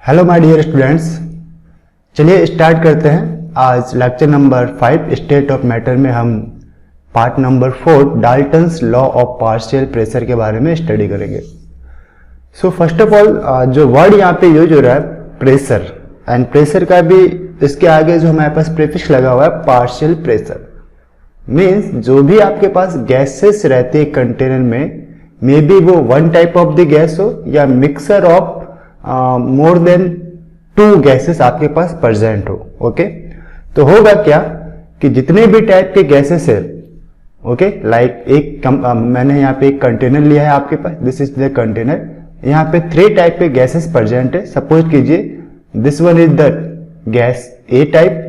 Hello my dear students, चलिए start करते हैं। आज lecture number 5 state of matter में हम part number 4 Dalton's law of partial pressure के बारे में स्टडी करेंगे। सो फर्स्ट ऑफ ऑल जो वर्ड यहाँ पे यूज हो रहा है प्रेशर, एंड प्रेशर का भी इसके आगे जो हमारे पास प्रीफिक्स लगा हुआ है पार्शियल प्रेशर, मीन्स जो भी आपके पास गैसेस रहते हैं कंटेनर में, मे बी वो one type of the gas हो या mixer of more than 2 gases आपके पास प्रेजेंट हो। ओके, तो होगा क्या कि जितने भी टाइप के गैसेस है, ओके, लाइक एक मैंने यहाँ पे एक कंटेनर लिया है आपके पास, दिस इज द कंटेनर, यहाँ पे 3 टाइप के गैसेस प्रेजेंट है। सपोज कीजिए this one is the gas A type,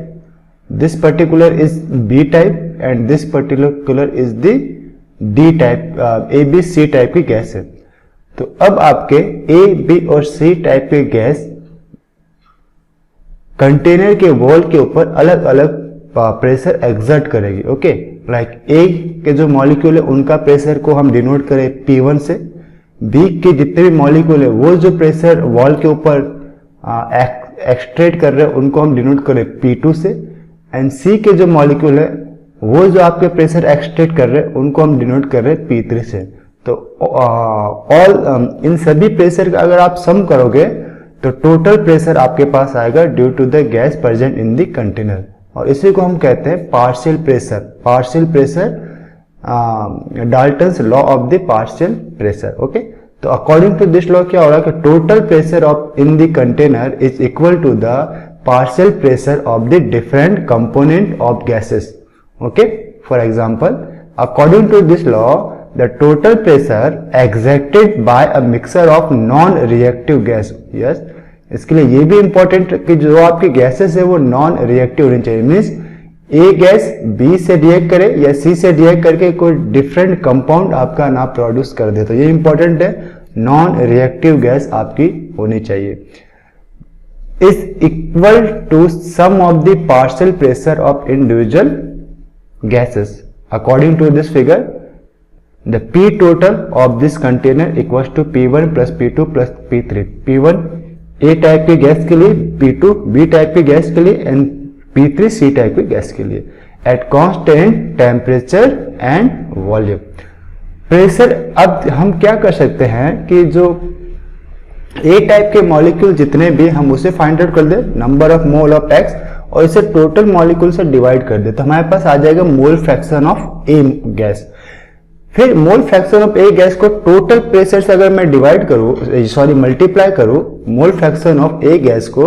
this particular is B type and this particular is the D type, A B C type की gas है। तो अब आपके ए बी और सी टाइप के gas container के wall के ऊपर अलग अलग प्रेशर एक्सर्ट करेगी। ओके, लाइक ए के जो मॉलिक्यूल है उनका प्रेशर को हम डिनोट करें P1 से, बी के जितने भी मॉलिक्यूल है वो जो प्रेशर वॉल के ऊपर एक्सट्रेट कर रहे हैं उनको हम डिनोट करें P2 से, एंड सी के जो मॉलिक्यूल है वो जो आपके प्रेशर एक्सट्रेट कर रहे हैं उनको हम डिनोट कर रहे हैं P3 से। तो इन सभी प्रेशर का अगर आप सम करोगे तो टोटल प्रेशर आपके पास आएगा due to the gas present in the container, और इसी को हम कहते हैं partial pressure. Partial pressure, Dalton's law of the partial pressure. Okay, तो अकॉर्डिंग टू दिस लॉ क्या हो रहा है कि total pressure of in the container is equal to the partial pressure of the different component of gases. Okay, for example according to this law the total pressure exerted by a mixture of non-reactive gas, yes, इसके लिए ये भी important कि जो आपकी gases है वो non reactive होनी चाहिए, मीन्स ए गैस बी से रिएक्ट करे या सी से रिएक्ट करके कोई डिफरेंट कंपाउंड आपका ना प्रोड्यूस कर दे, तो ये इंपॉर्टेंट है, नॉन रिएक्टिव गैस आपकी होनी चाहिए। Is equal to sum of the partial pressure of individual gases. According to this figure the P total of this container equals to P1 plus P2 plus P3. P1 A type की gas के लिए, P2 B type की gas के लिए and P3 C type की gas के लिए eight constant temperature and volume. Pressure, अब हम क्या कर सकते हैं कि जो A टाइप के मॉलिक्यूल जितने भी हम उसे फाइंड आउट कर दे, number of mole of X, और इसे टोटल मॉलिक्यूल से डिवाइड कर दे, तो हमारे पास आ जाएगा mole fraction of A gas. फिर mole fraction of A gas को टोटल प्रेशर से अगर मैं डिवाइड करूं, सॉरी मल्टीप्लाई करूं, mole fraction of A gas को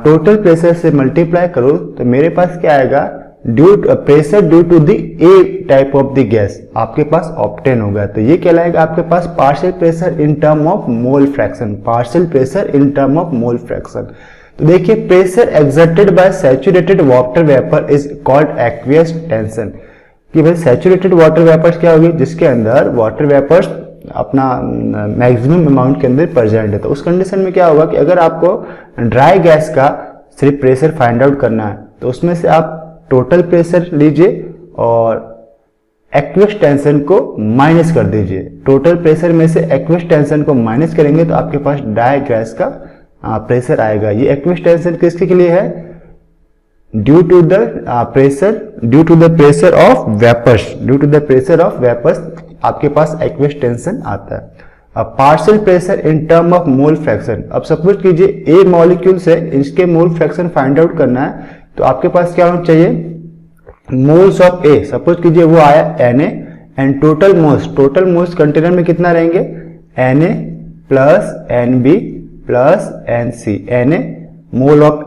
टोटल प्रेशर से मल्टीप्लाई करूं, तो मेरे पास क्या आएगा, pressure due to the A type of the gas आपके पास ऑब्टेन होगा। तो ये कहलाएगा आपके पास partial pressure in term of mole fraction, partial pressure in term of mole fraction. तो देखिए, pressure exerted by saturated water vapour is called aqueous tension, कि भाई सैचुरेटेड वाटर वेपर्स क्या होगी, जिसके अंदर वाटर वेपर्स अपना मैक्सिमम अमाउंट के अंदर प्रेजेंट है। तो उस कंडीशन में क्या होगा कि अगर आपको ड्राई गैस का सिर्फ प्रेशर फाइंड आउट करना है तो उसमें से आप टोटल प्रेशर लीजिए और एक्वियस टेंशन को माइनस कर दीजिए। टोटल प्रेशर में से एक्वियस टेंशन को माइनस करेंगे तो आपके पास ड्राई गैस का प्रेशर आएगा। ये एक्वियस टेंशन किसके लिए है, due to the pressure of vapours, due to the pressure of vapours आपके पास एक्वियस टेंशन आता है। अब partial pressure in term of mole fraction, अब सपोज कीजिए ए मॉलिक्यूल से इसके मोल फ्रैक्शन फाइंड आउट करना है, तो आपके पास क्या होना चाहिए, मोल्स ऑफ ए, सपोज कीजिए वो आया Na and total moles container में कितना रहेंगे, Na plus Nb plus Nc, Na mole of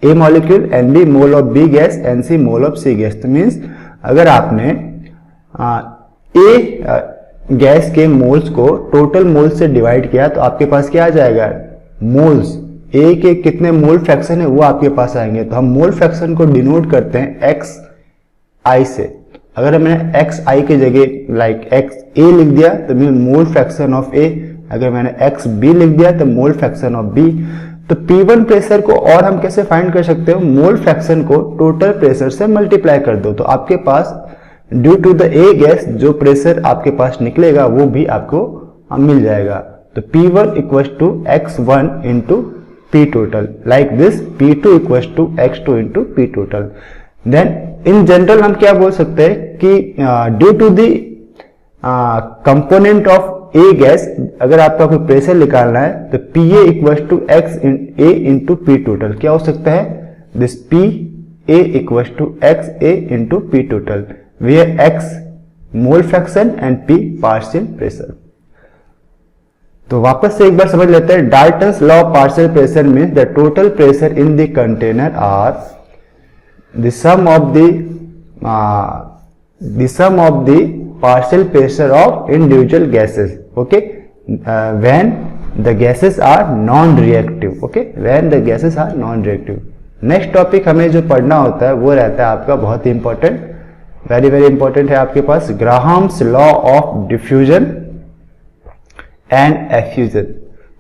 A molecule, Nb mole of B gas, Nc mole of C gas. तो मीन्स अगर आपने ए गैस के मोल्स को टोटल मोल्स से divide किया तो आपके पास क्या आ जाएगा, मोल्स, ए के कितने मोल फ्रैक्शन है वो आपके पास आएंगे। तो हम मोल फ्रैक्शन को डिनोट करते हैं xi से। अगर मैंने xi की जगह लाइक xa लिख दिया तो मीन मोल फ्रैक्शन ऑफ ए, अगर मैंने xb लिख दिया तो मोल फ्रैक्शन ऑफ b। तो P1 प्रेशर को और हम कैसे फाइंड कर सकते हो, मोल फ्रैक्शन को टोटल प्रेशर से मल्टीप्लाई कर दो, तो आपके पास due to the A gas जो प्रेशर आपके पास निकलेगा वो भी आपको मिल जाएगा। तो P1 equals to x1 into P total, like this P2 equals to x2 into P total. Then in general हम क्या बोल सकते हैं कि due to the component of A gas, अगर आपका कोई प्रेशर निकालना है तो PA equals to x A into P total. क्या हो सकता है, this PA equals to x A into P total, where x mole fraction and P partial pressure. तो वापस से एक बार समझ लेते हैं, Dalton's law of partial pressure means the total pressure in the container are the sum of the partial pressure of individual gases, okay, when the gases are non-reactive, okay, when the gases are non-reactive। Next topic हमें जो पढ़ना होता है वो रहता है आपका बहुत ही इंपॉर्टेंट, वेरी वेरी इंपॉर्टेंट है आपके पास, Graham's law of diffusion and effusion.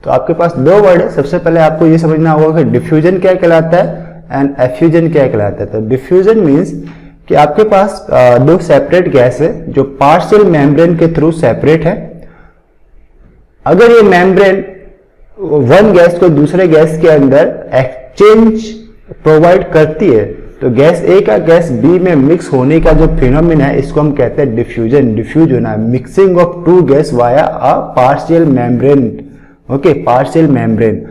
तो आपके पास दो वर्ड है, सबसे पहले आपको ये समझना होगा कि डिफ्यूजन क्या कहलाता है एंड एफ्यूजन क्या कहलाता है। तो डिफ्यूजन मींस कि आपके पास दो सेपरेट गैस है जो पार्शियल मेम्ब्रेन के थ्रू सेपरेट है। अगर ये मेम्ब्रेन वन गैस को दूसरे गैस के अंदर एक्सचेंज प्रोवाइड करती है तो गैस ए का गैस बी में मिक्स होने का जो फिनोमेना है इसको हम कहते हैं डिफ्यूजन। डिफ्यूज होना, mixing of two gas via a partial membrane, okay, partial membrane,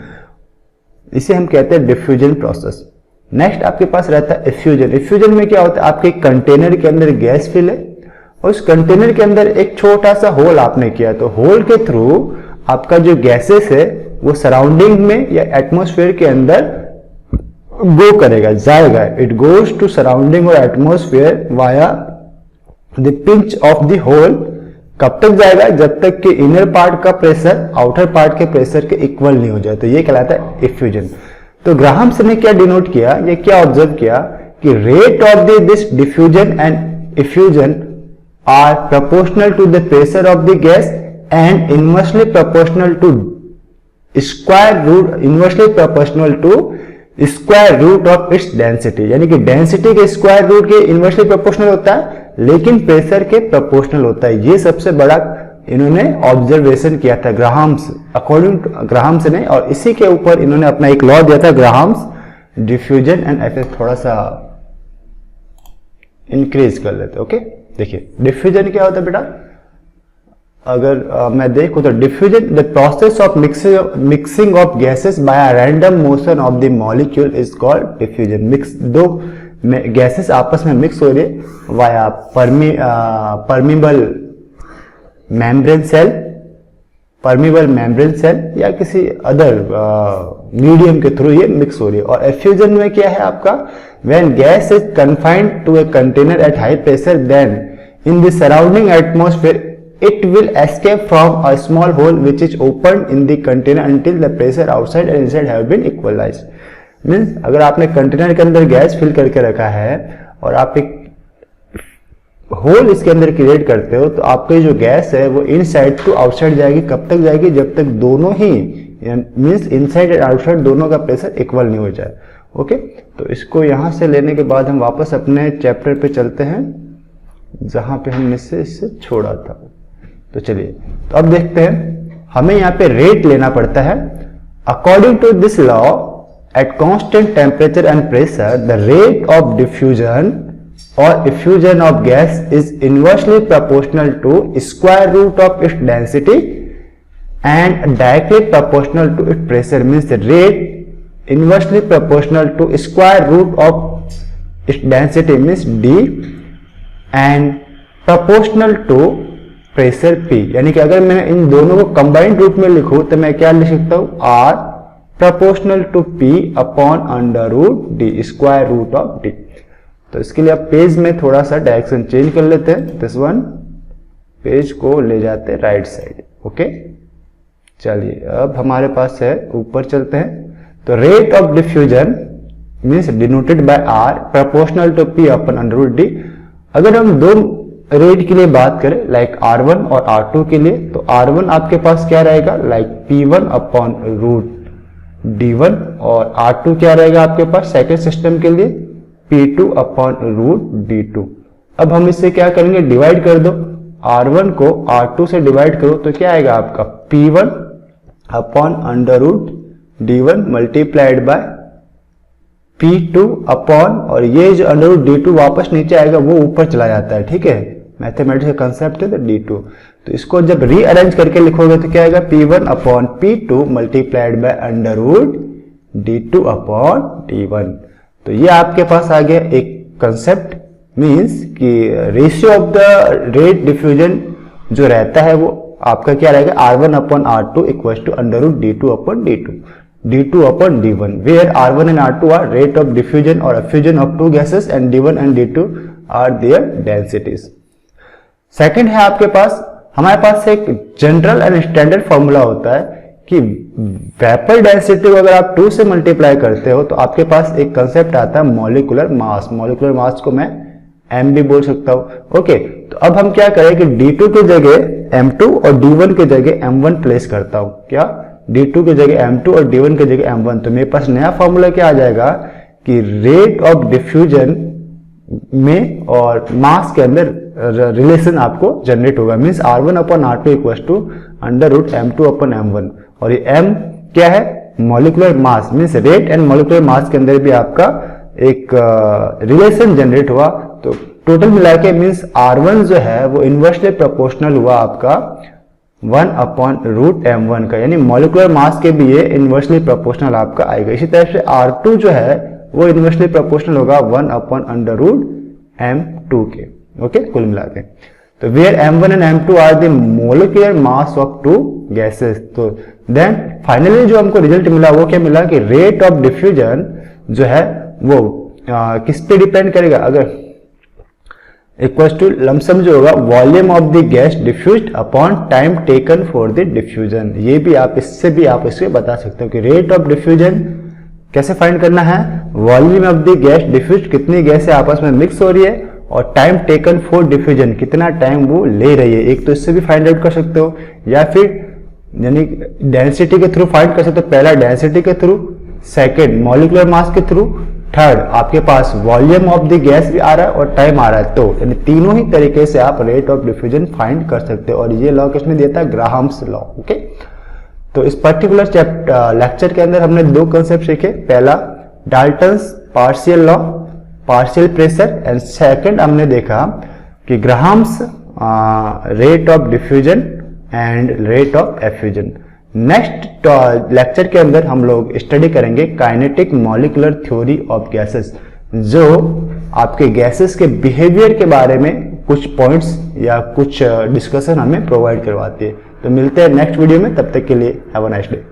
इसे हम कहते हैं डिफ्यूजन प्रोसेस। नेक्स्ट आपके पास रहता है एफ्यूजन। एफ्यूजन में क्या होता है, आपके कंटेनर के अंदर गैस फिल है और उस कंटेनर के अंदर एक छोटा सा होल आपने किया, तो होल के थ्रू आपका जो गैसेस है वो सराउंडिंग में या एटमॉस्फेयर के अंदर गो करेगा, जाएगा, इट गोज टू सराउंडिंग और atmosphere via the pinch of the hole. कब तक जाएगा, जब तक कि इनर पार्ट का प्रेशर आउटर पार्ट के प्रेशर के इक्वल नहीं हो जाए, तो ये कहलाता है एफ्यूजन। तो ग्राहम्स ने क्या डिनोट किया, ये क्या ऑब्जर्व किया कि rate of this diffusion and effusion are proportional to the pressure of the gas and inversely proportional to square root of its density, यानी कि डेंसिटी के स्क्वायर रूट के इनवर्सली प्रोपोर्शनल होता है लेकिन प्रेशर के प्रोपोर्शनल होता है। ये सबसे बड़ा इन्होंने ऑब्जर्वेशन किया था ग्राहम्स, अकॉर्डिंग टू ग्राहम्स ने, और इसी के ऊपर इन्होंने अपना एक लॉ दिया था ग्राहम्स डिफ्यूजन एंड एफ्यूजन। थोड़ा सा इंक्रीज कर लेते, ओके। देखिए डिफ्यूजन क्या होता है बेटा, अगर मैं देखूं तो diffusion the process of mixing of gases bye a random motion of the molecule is called diffusion. Mix, दो गैसेस आपस में मिक्स हो रहे वाया परमीबल मेम्ब्रेन सेल या किसी अदर मीडियम के थ्रू ये मिक्स हो रही है। और एफ्यूजन में क्या है आपका, when gas is confined to a container at high pressure then in the surrounding atmosphere it will escape from a small hole which is open in the container until the pressure outside and inside have been equalised. Means अगर आपने container के अंदर gas fill करके रखा है और आप एक होल इसके अंदर क्रिएट करते हो तो आपकी जो गैस है वो इनसाइड टू आउटसाइड जाएगी। कब तक जाएगी, जब तक दोनों ही मींस इनसाइड एंड आउटसाइड दोनों का प्रेशर इक्वल नहीं हो जाए, ओके। तो इसको यहां से लेने के बाद हम वापस अपने चैप्टर पे चलते हैं जहां पे हमने इससे छोड़ा था। तो चलिए, तो अब देखते हैं हमें यहाँ पे रेट लेना पड़ता है। According to this law at constant temperature and pressure the rate of diffusion or effusion of gas is inversely proportional to square root of its density and directly proportional to its pressure, means the rate inversely proportional to square root of its density means D and proportional to pressure P। यानी कि अगर मैं इन दोनों को combined रूप में लिखूं तो मैं क्या लिख सकता हूं, R proportional to P upon under root D, square root of D। तो इसके लिए आप पेज में थोड़ा सा डायरेक्शन चेंज कर लेते हैं, दिस वन पेज को ले जाते हैं राइट साइड, ओके। चलिए अब हमारे पास है, ऊपर चलते हैं। तो rate of diffusion means denoted by R proportional to P upon under root D. अगर हम दो रेट के लिए बात करें लाइक R1 और R2 के लिए, तो R1 आपके पास क्या रहेगा like P1 upon root D1 और R2 क्या रहेगा आपके पास सेकेंड सिस्टम के लिए P2 अपॉन रूट D2। अब हम इससे क्या करेंगे, डिवाइड कर दो, R1 को R2 से डिवाइड करो तो क्या आएगा आपका P1 upon under root d1 multiplied by P2 upon, और ये जो अंडर रूट d2 वापस नीचे आएगा वो ऊपर चला जाता है, ठीक है, मैथमेटिक्स का कंसेप्ट है तो d2। तो इसको जब रीअरेंज करके लिखोगे तो क्या आएगा, P1 upon P2 multiplied by under root d2 upon d1। तो ये आपके पास आ गया एक कंसेप्ट, मीन्स कि ratio of the rate diffusion जो रहता है वो आपका क्या रहेगा, R1 upon R2 equal to under root d2 upon d2 upon d1, where R1 and R2 are rate of diffusion or effusion of two gases and d1 and d2 are their densities। Second है आपके पास, हमारे पास एक general and standard formula होता है कि vapour density को अगर आप 2 से मल्टीप्लाई करते हो तो आपके पास एक कंसेप्ट आता है मॉलिक्यूलर मास। मॉलिक्यूलर मास को मैं m भी बोल सकता हूं। ओके, तो अब हम क्या करें कि d2 की जगह m2 और d1 की जगह m1 प्लेस करता हूं, क्या d2 की जगह m2 और d1 की जगह m1। तो मेरे पास नया फॉर्मूला क्या आ जाएगा कि रेट ऑफ डिफ्यूजन में और मास के अंदर रिलेशन आपको जनरेट होगा, means R1 upon R2 equal to under root m2 upon m1। और ये m क्या है, molecular mass, means rate and molecular mass के अंदर भी आपका एक रिलेशन जनरेट हुआ। तो टोटल मिला के मीन्स R1 जो है वो इनवर्सली प्रोपोर्शनल हुआ आपका 1 अपॉन रूट m1 का, यानी मॉलिक्यूलर मास के भी ये इनवर्सली प्रोपोर्शनल आपका आएगा। इसी तरह से R2 जो है वो इनवर्सली प्रोपोर्शनल होगा 1 अपॉन अंडर रूट m2 के। ओके, कुल मिला के तो where m1 and m2 are the molecular mass of two gases. तो देन फाइनली जो हमको रिजल्ट मिला वो क्या मिला कि रेट ऑफ डिफ्यूजन जो है वो किस पे डिपेंड करेगा, अगर इक्वल टू लमसम जो होगा volume of the gas diffused upon time taken for the diffusion. ये भी आप इससे भी आप इससे बता सकते हो कि रेट ऑफ डिफ्यूजन कैसे फाइंड करना है, volume of the gas diffused, कितनी गैसें आपस में मिक्स हो रही है, और टाइम टेकन फॉर डिफ्यूजन, कितना टाइम वो ले रही है। एक तो इससे भी फाइंड आउट कर सकते हो, या फिर यानी डेंसिटी के थ्रू फाइंड कर सकते हो। पहला डेंसिटी के थ्रू, सेकेंड मॉलिक्यूलर मास के थ्रू, थर्ड आपके पास वॉल्यूम ऑफ द गैस भी आ रहा है और टाइम आ रहा है। तो यानी तीनों ही तरीके से आप रेट ऑफ डिफ्यूजन फाइंड कर सकते हो। और ये लॉ किसने दिया था, ग्राहम्स लॉ। ओके, तो इस पर्टिकुलर लेक्चर के अंदर हमने 2 कंसेप्ट सीखे। पहला Dalton's partial law, partial pressure, and second हमने देखा कि Graham's rate of diffusion and rate of effusion. Next lecture के अंदर हम लोग स्टडी करेंगे kinetic molecular theory of gases, जो आपके गैसेस के बिहेवियर के बारे में कुछ पॉइंट्स या कुछ डिस्कशन हमें प्रोवाइड करवाती है। तो मिलते हैं नेक्स्ट वीडियो में, तब तक के लिए हैव अ नाइस डे।